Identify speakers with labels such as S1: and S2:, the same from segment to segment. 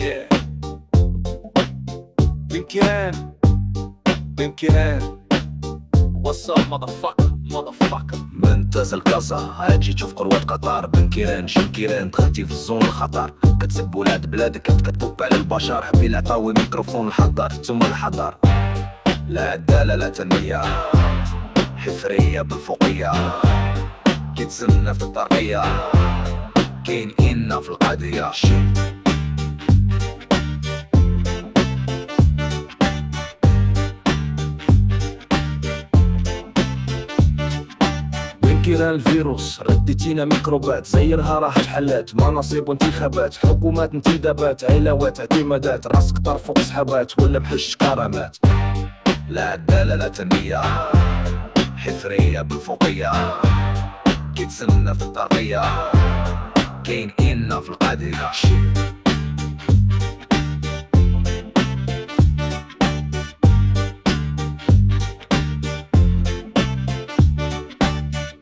S1: Yeah. بامكان What's up motherfucker
S2: منتزه الكازا هاجي تشوف قروة قطار بنكيران شنكيران دخلتي في الزون الخطر كتسب ولاد بلادك كتطب على البشر حبي العطاوي ميكروفون الحضار ثم الحضار لا عدالة لا تنمية حفرية بالفوقية كيتسنى في الطرقية كاين إنا في القضية كيران الفيروس رديتينا ميكروبات زيرها راح حلات مناصب وانتخابات حكومات انتدابات علاوات اعتمادات راسك طرف فوق سحابات ولا بحش كرامات لا عدالة لا تنمية حفرية بالفوقية كيتسنى في الطرقية كاين إنا في القضية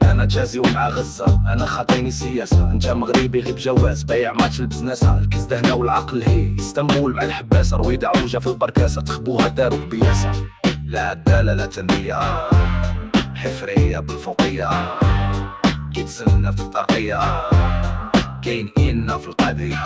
S2: أنا جازي ومع غزة أنا خاطيني سياسة أنت مغربي غير بجواز بايع ماتش البزناسة الكزدة هنا والعقل هي اسطنبول مع الحباسة رويدة عوجة في البركاسة تخبوها داروا بياسة لا عدالة لا تنمية حفرية بالفوقية كيتسنى في الطرقية كاين إنا في القضية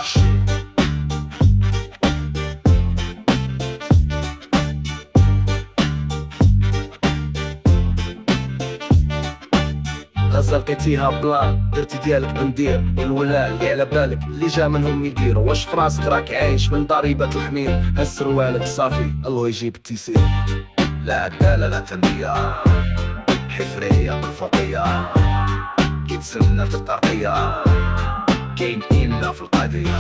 S2: غزة لقيتيها بلان درتي ديالك بندير الولا اللي على بالك اللي جا منهم يدير واش فراسك راك عايش من ضريبة الحمير هز روالك صافي الله يجيب التيسير لا عدالة لا تنمية حفرية بالفوقية كيتسنى في الطرقية كاين إنا في القضية